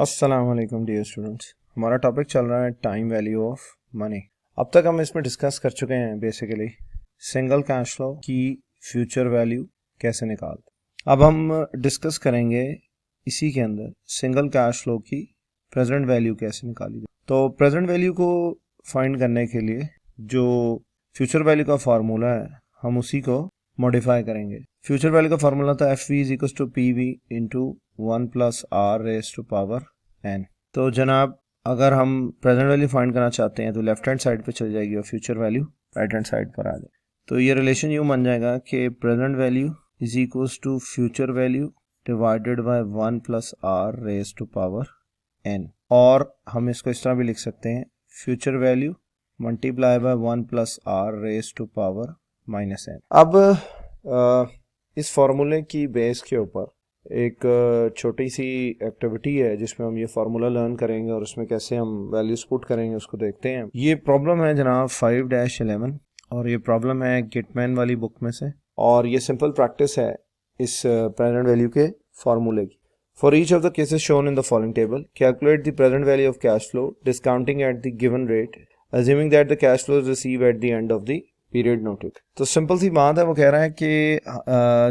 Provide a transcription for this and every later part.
अस्सलाम वालेकुम dear students. हमारा टॉपिक चल रहा है टाइम वैल्यू ऑफ मनी। अब तक हम इसमें डिस्कस कर चुके हैं बेसिकली सिंगल कैश फ्लो की फ्यूचर वैल्यू कैसे निकालते। अब हम डिस्कस करेंगे इसी के अंदर सिंगल कैश फ्लो की प्रेजेंट वैल्यू कैसे निकाली जाए। तो प्रेजेंट वैल्यू को फाइंड करने के लिए जो फ्यूचर वैल्यू का फार्मूला है हम उसी को मॉडिफाई करेंगे। फ्यूचर वैल्यू का फार्मूला था F V is equal to P V into 1 plus R raise to power N. तो जनाब अगर हम प्रेजेंट वैल्यू फाइंड करना चाहते हैं तो लेफ्ट हैंड साइड पे चल जाएगी और future value right hand side पर आ जाए। तो ये रिलेशन यूँ बन जाएगा कि present value is equal to future value divided by 1 plus R raise to power N. और हम इसको इस तरह भी लिख सकते हैं future value multiply by 1 plus R raise to power minus N. अब इस फॉर्मूले की बेस के ऊपर एक छोटी सी एक्टिविटी है जिसमें हम ये फार्मूला लर्न करेंगे और उसमें कैसे हम वैल्यूज पुट करेंगे उसको देखते हैं। ये प्रॉब्लम है जनाब 5-11 और ये प्रॉब्लम है गिटमैन वाली बुक में से और ये सिंपल प्रैक्टिस है इस प्रेजेंट वैल्यू के फार्मूले की। For each of the cases shown in the following table calculate the present value of cash flow discounting at the given rate assuming that the cash flow is receive at the end of the period noted. तो simple सी बात है, वो कह रहा है कि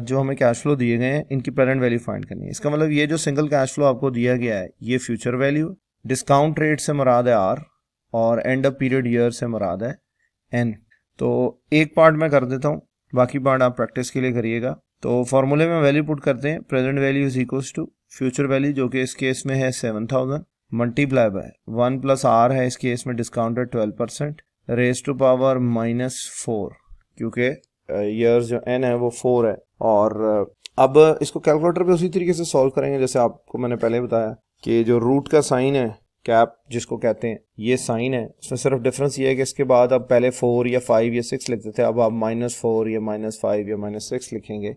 जो हमें कैश फ्लो दिए गए हैं इनकी प्रेजेंट वैल्यू फाइंड करनी है। इसका मतलब ये जो सिंगल कैश फ्लो आपको दिया गया है ये फ्यूचर वैल्यू, डिस्काउंट रेट से मुराद है आर और एंड ऑफ पीरियड ईयर से मुराद है एन। तो एक पार्ट मैं कर देता हूँ, बाकी पार्ट आप प्रैक्टिस के लिए करिएगा। तो फॉर्मूले में वैल्यू पुट करते हैं present value is equals to future value जो कि इस केस में है 7000 मल्टीप्लाई बाय 1 प्लस आर है इस केस में डिस्काउंटेड 12% रेज टू पावर -4 क्योंकि ईयर्स जो एन है वो 4 है। और अब इसको कैलकुलेटर पे उसी तरीके से सॉल्व करेंगे जैसे आपको मैंने पहले बताया कि जो रूट का साइन है कैप जिसको कहते हैं ये साइन है। इसमें सिर्फ डिफरेंस ये है कि इसके बाद अब पहले 4 या 5 या 6 लिखते थे, अब आप -4 या -5 या -6 लिखेंगे।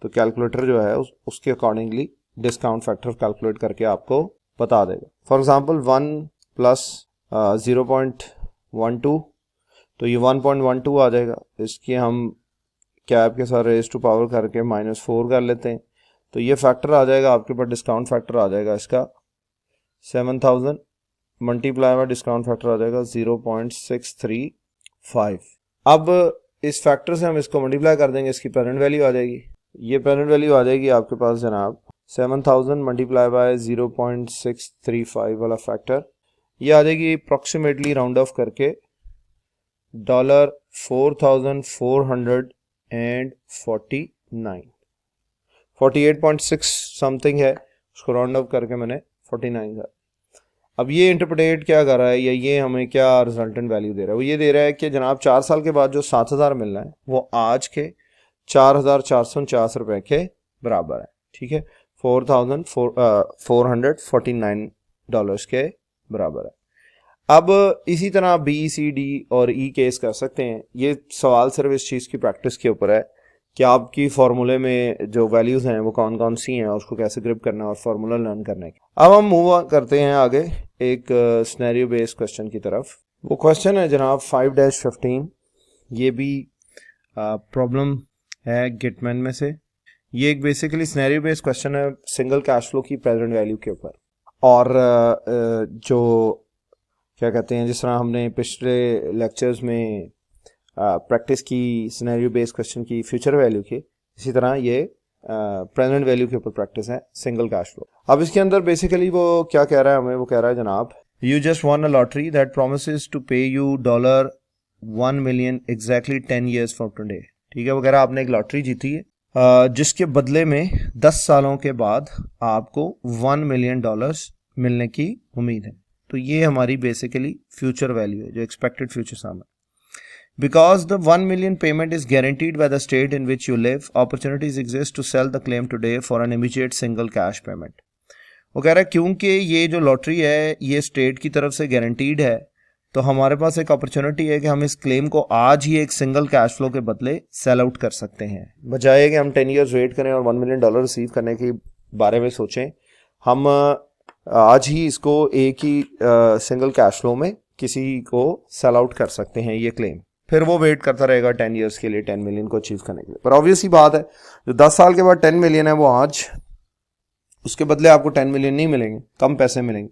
तो कैलकुलेटर जो है उसके अकॉर्डिंगली डिस्काउंट फैक्टर कैलकुलेट करके आपको बता देगा। फॉर एग्जाम्पल 1 प्लस 0.12 तो ये 1.12 आ जाएगा। इसके हम कैप के साथ रेज टू पावर करके -4 कर लेते हैं तो ये फैक्टर आ जाएगा आपके पास, डिस्काउंट फैक्टर आ जाएगा इसका 7000 मल्टीप्लाई में डिस्काउंट फैक्टर आ जाएगा 0.635। अब इस फैक्टर से हम इसको मल्टीप्लाई कर देंगे, इसकी प्रेजेंट वैल्यू आ जाएगी। ये प्रेजेंट वैल्यू आ जाएगी आपके पास जनाब 7000 मल्टीप्लाई बाय 0.635 वाला फैक्टर, ये आ जाएगी अप्रॉक्सीमेटली राउंड ऑफ करके $4449 48.6 समथिंग है, उसको राउंड अप करके मैंने 49 का। अब ये इंटरप्रेट क्या कर रहा है या ये हमें क्या रिजल्टेंट वैल्यू दे रहा है, वो ये दे रहा है कि जनाब 4 साल के बाद जो 7000 मिलना है वो आज के 4449 रुपए के बराबर है। ठीक है, $4449 के बराबर है। अब इसी तरह बी सी डी और ई केस कर सकते हैं। ये सवाल सिर्फ इस चीज़ की प्रैक्टिस के ऊपर है कि आपकी फार्मूले में जो वैल्यूज हैं वो कौन कौन सी हैं और उसको कैसे ग्रिप करना है और फार्मूला लर्न करना है। अब हम मूव करते हैं आगे एक सिनेरियो बेस्ड क्वेश्चन की तरफ। वो क्वेश्चन है जनाब 5-15। ये भी प्रॉब्लम है गिटमैन में से। ये एक बेसिकली सिनेरियो बेस्ड क्वेश्चन है सिंगल कैश फ्लो की प्रेजेंट वैल्यू के ऊपर। और जो क्या कहते हैं, जिस तरह हमने पिछले लेक्चर्स में प्रैक्टिस की सिनेरियो बेस्ड क्वेश्चन की फ्यूचर वैल्यू की, इसी तरह ये प्रेजेंट वैल्यू के ऊपर प्रैक्टिस है सिंगल कैश फ्लो। अब इसके अंदर बेसिकली वो क्या कह रहा है हमें, वो कह रहा है जनाब you just won a lottery that promises to pay you $1 million exactly 10 years from today। ठीक है, वो कह रहा है आपने एक लॉटरी जीती है जिसके बदले में 10 सालों के बाद आपको $1 million मिलने की उम्मीद है। तो ये हमारी बेसिकली फ्यूचर वैल्यू है जो एक्सपेक्टेड फ्यूचर सामने। Because the 1 million payment is guaranteed by the state in which you live, opportunities exist to sell the claim today for an immediate single cash payment. वो कह रहा है क्योंकि ये जो लॉटरी है ये स्टेट की तरफ से गारंटीड है तो हमारे पास एक अपॉर्चुनिटी है कि हम इस क्लेम को आज ही एक सिंगल कैश फ्लो के बदले सेल आउट कर सकते हैं। बजाय कि हम 10 years वेट करें और $1 million रिसीव करने के बारे में सोचें, हम आज ही इसको एक ही सिंगल कैश फ्लो में किसी को सेल आउट कर सकते हैं ये क्लेम। फिर वो वेट करता रहेगा 10 years के लिए 10 million को अचीव करने के लिए। पर ऑब्वियस ही बात है जो 10 साल के बाद 10 million है वो आज उसके बदले आपको 10 मिलियन नहीं मिलेंगे, कम पैसे मिलेंगे।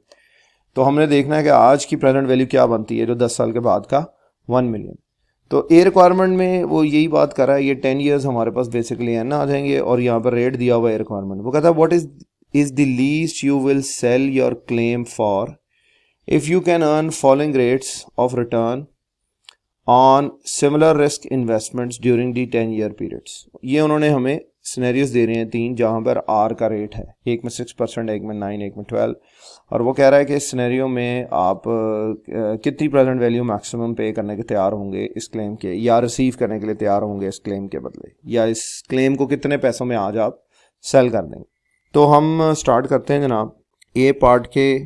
तो हमने देखना है कि आज की प्रेजेंट वैल्यू क्या बनती है जो 10 साल के बाद का 1 मिलियन। तो ए रिक्वायरमेंट में वो यही बात कर रहा है, ये 10 ईयर्स हमारे पास बेसिकली एन आ जाएंगे और यहाँ पर रेट दिया हुआ है रिक्वायरमेंट। वो कहता है what is the least you will sell your claim for if you can earn following rates of return on similar risk investments during the 10 year periods. ये उन्होंने हमें सिनेरियोज दे रहे हैं 3, जहां पर आर का रेट है, एक में 6%, एक में 9, एक में 12, और वो कह रहा है कि इस सिनेरियो में आप कितनी प्रेजेंट वैल्यू मैक्सिमम पे करने के तैयार होंगे इस क्लेम के, या रिसीव करने के लिए तैयार होंगे इस क्लेम के बदले, या इस क्लेम को कितने पैसों में आज आप सेल कर देंगे। तो हम स्टार्ट करते हैं जनाब ए पार्ट के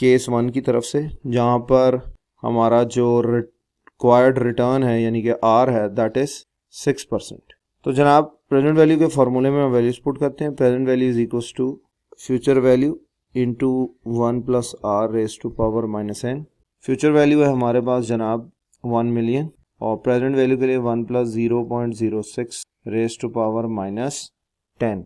केस 1 की तरफ से, जहां पर हमारा जो रिक्वायर्ड रिटर्न है यानी कि आर है दैट इज 6%। तो जनाब प्रेजेंट वैल्यू के फॉर्मूले में हम वैल्यूज पुट करते हैं। Present value is equals to future value into 1 plus R raise to power -n। Future value है हमारे पास जनाब 1 मिलियन और प्रेजेंट वैल्यू के लिए 1 प्लस 0.06 रेज टू पावर -10।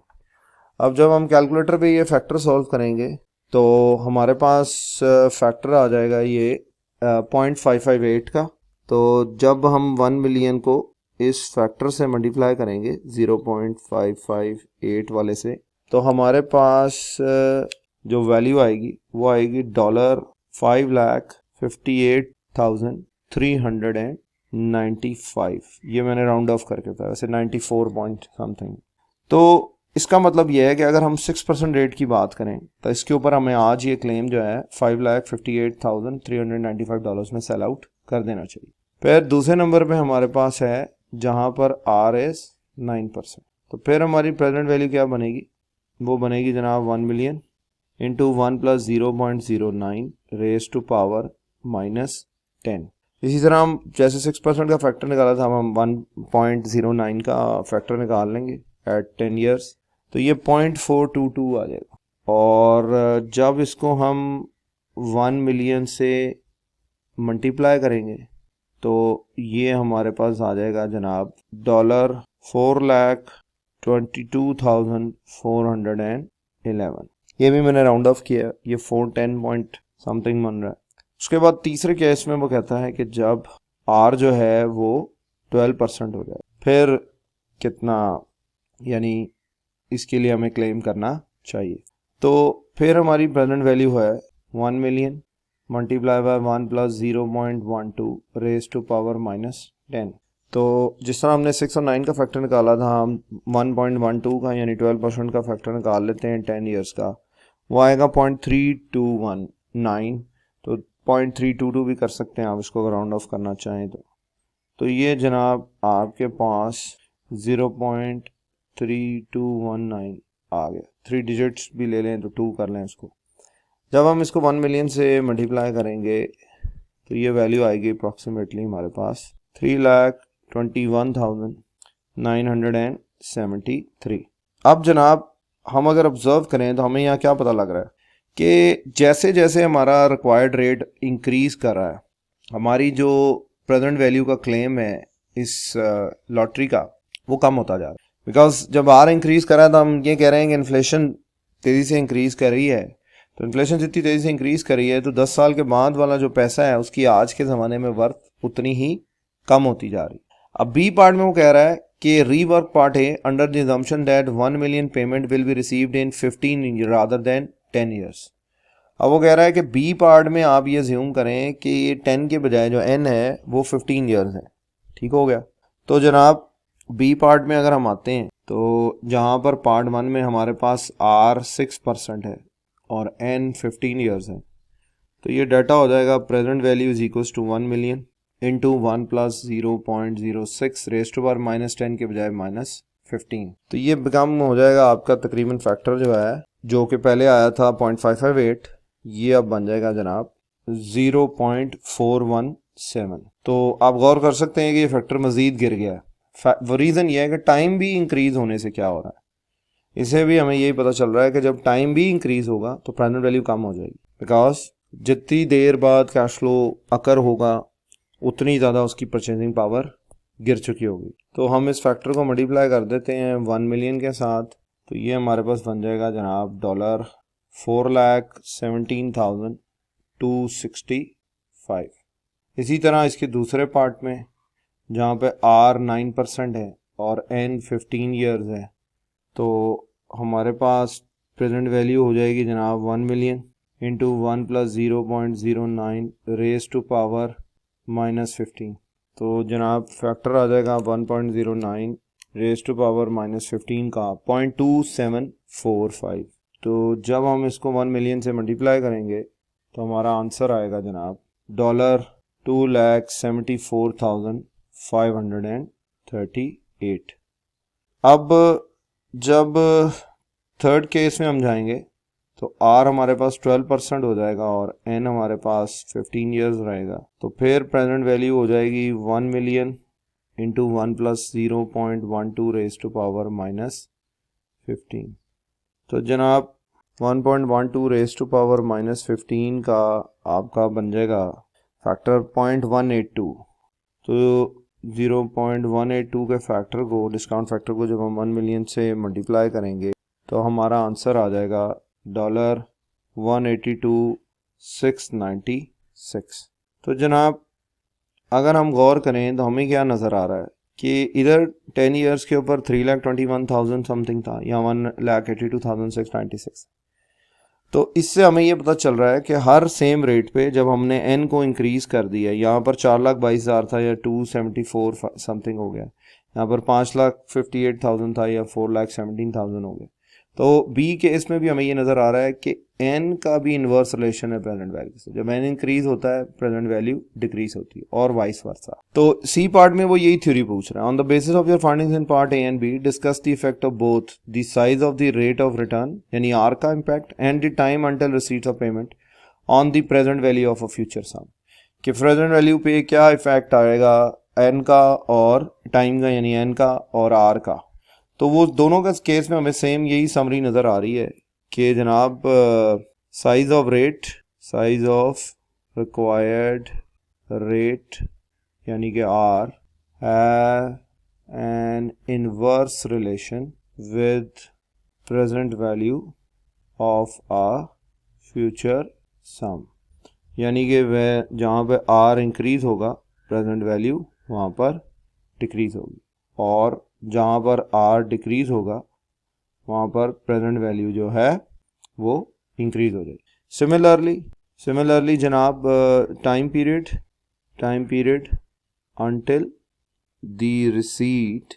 अब जब हम कैलकुलेटर पे ये फैक्टर सॉल्व करेंगे तो हमारे पास फैक्टर आ जाएगा ये 0.558 का। तो जब हम 1 मिलियन को इस फैक्टर से मल्टीप्लाई करेंगे 0.558 वाले से, तो हमारे पास जो वैल्यू आएगी वो आएगी $5,58,395। ये मैंने राउंड ऑफ करके बताया, वैसे 94 पॉइंट समथिंग। तो इसका मतलब ये है कि अगर हम 6% रेट की बात करें तो इसके ऊपर हमें आज ये क्लेम जो है $5,58,395 में सेल आउट कर देना चाहिए। फिर दूसरे नंबर पे हमारे पास है जहां पर आर एस 9%। तो फिर हमारी प्रेजेंट वैल्यू क्या बनेगी, वो बनेगी जनाब 1 million into 1 plus 0.09 raise to power -10। इसी तरह हम जैसे 6% का फैक्टर निकाला था, हम 1.09 का फैक्टर निकाल लेंगे एट 10 ईयर्स, तो ये 0.422 आ जाएगा। और जब इसको हम 1 मिलियन से मल्टीप्लाई करेंगे तो ये हमारे पास आ जाएगा जनाब $4,22,411। ये भी मैंने राउंड ऑफ किया, ये 410 पॉइंट समथिंग बन रहा है। उसके बाद तीसरे केस में वो कहता है कि जब आर जो है वो 12% हो जाए, फिर कितना यानी इसके लिए हमें क्लेम करना चाहिए। तो फिर हमारी प्रेजेंट वैल्यू है 1 million multiply by 1 plus 0.12 raise to power -10। तो जिस तरह हमने 6 और 9 का फैक्टर निकाला था, हम 1.12 का यानी 12% का फैक्टर निकाल लेते हैं 10 ईयर्स का, वो आएगा 0.3219। तो 0.322 भी कर सकते हैं आप इसको अगर राउंड ऑफ करना चाहें तो ये जनाब आपके पास 0.3219 आ गया। 3 डिजिट्स भी ले लें तो 2 कर लें इसको। जब हम इसको 1 मिलियन से मल्टीप्लाई करेंगे तो ये वैल्यू आएगी अप्रॉक्सीमेटली हमारे पास 3,21,973। अब जनाब हम अगर ऑब्जर्व करें तो हमें यहाँ क्या पता लग रहा है कि जैसे जैसे हमारा रिक्वायर्ड रेट इंक्रीज कर रहा है, हमारी जो प्रेजेंट वैल्यू का क्लेम है इस लॉटरी का वो कम होता जा रहा है। बिकॉज जब आर इंक्रीज कर रहा है तो हम ये कह रहे हैं कि इन्फ्लेशन तेज़ी से इंक्रीज कर रही है, तो इन्फ्लेशन जितनी तेज़ी से इंक्रीज कर रही है तो 10 साल के बाद वाला जो पैसा है उसकी आज के ज़माने में वर्थ उतनी ही कम होती जा रही। अब बी पार्ट में वो कह रहा है कि रीवर्क पार्ट है under the assumption that 1 million payment will be received in 15 rather than 10 years. अब वो कह रहा है कि बी पार्ट में आप ये ज्यूम करें कि ये 10 के बजाय जो एन है वो 15 ईयर्स है। ठीक हो गया। तो जनाब बी पार्ट में अगर हम आते हैं तो जहाँ पर पार्ट 1 में हमारे पास आर 6% है और एन 15 ईयर्स है, तो ये डाटा हो जाएगा present value is equals to 1 million into 1 plus 0.06 raise to power -10 के बजाय -15। तो ये बिकम हो जाएगा आपका तकरीबन फैक्टर जो है, जो कि पहले आया था 0.558, ये अब बन जाएगा जनाब 0.417। तो आप गौर कर सकते हैं कि ये फैक्टर मजीद गिर गया है। वो रीज़न ये है कि टाइम भी इंक्रीज होने से क्या हो रहा है, इसे भी हमें यही पता चल रहा है कि जब टाइम भी इंक्रीज होगा तो प्रेजेंट वैल्यू कम हो जाएगी। बिकॉज जितनी देर बाद कैश फ्लो अकर होगा उतनी ज़्यादा उसकी परचेजिंग पावर गिर चुकी होगी। तो हम इस फैक्टर को मल्टीप्लाई कर देते हैं 1 मिलियन के साथ, तो ये हमारे पास बन जाएगा जनाब $4,17,265। इसी तरह इसके दूसरे पार्ट में जहाँ पे R 9% है और N 15 ईयर्स है, तो हमारे पास प्रेजेंट वैल्यू हो जाएगी जनाब 1 million into 1 plus 0.09 raise to power -15। तो जनाब फैक्टर आ जाएगा 1.09 रेज टू पावर -15 का 0.2745। तो जब हम इसको 1 मिलियन से मल्टीप्लाई करेंगे तो हमारा आंसर आएगा जनाब $2,74,538। अब जब थर्ड केस में हम जाएंगे तो R हमारे पास 12% हो जाएगा और N हमारे पास 15 ईयर्स रहेगा। तो फिर प्रेजेंट वैल्यू हो जाएगी 1 million into 1 plus 0.12 raise to power -15। तो जनाब 1.12 रेज टू पावर -15 का आपका बन जाएगा फैक्टर 0.182। तो 0.182 के फैक्टर को, डिस्काउंट फैक्टर को जब हम 1 मिलियन से मल्टीप्लाई करेंगे तो हमारा आंसर आ जाएगा $182,696। तो जनाब अगर हम गौर करें तो हमें क्या नज़र आ रहा है कि इधर 10 ईयर्स के ऊपर 3,21,000 समथिंग था या 1,82,696। तो इससे हमें ये पता चल रहा है कि हर सेम रेट पे जब हमने n को इंक्रीज कर दिया, यहाँ पर 4,22,000 था या 274 समथिंग हो गया, यहाँ पर 5,58,000 था या 4,17,000 हो गया। तो बी केस में भी हमें ये नज़र आ रहा है कि n का भी इन्वर्स रिलेशन है प्रेजेंट वैल्यू से। जब n इंक्रीज होता है प्रेजेंट वैल्यू डिक्रीज होती है और वाइस वर्सा। तो सी पार्ट में वो यही थ्योरी पूछ रहा है। On the basis of your findings in part A and B discuss the effect of both the size of the rate of return यानी R का impact and the time until receipt of payment on the present value of a future sum. कि present value पे क्या effect आएगा n का और time का यानी n का और R का। तो वो दोनों का केस में हमें सेम यही समरी नज़र आ रही है कि जनाब size of rate, size of required rate यानी कि R have an inverse relation with present value of a future sum. यानी कि वह जहाँ पे R इंक्रीज होगा प्रेजेंट वैल्यू वहाँ पर डिक्रीज होगी और जहाँ पर R डिक्रीज होगा वहाँ पर प्रेजेंट वैल्यू जो है वो इंक्रीज हो जाएगी। सिमिलरली जनाब time period until the receipt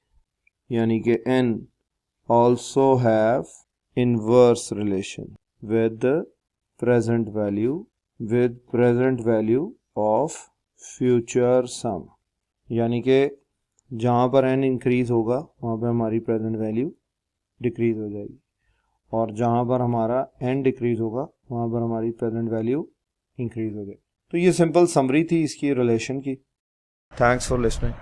यानी कि N also have inverse relation with present value of future sum। यानी कि जहाँ पर n इंक्रीज होगा वहाँ पर हमारी प्रेजेंट वैल्यू डिक्रीज हो जाएगी और जहाँ पर हमारा n डिक्रीज होगा वहाँ पर हमारी प्रेजेंट वैल्यू इंक्रीज हो जाएगी। तो ये सिंपल समरी थी इसकी रिलेशन की। Thanks for listening.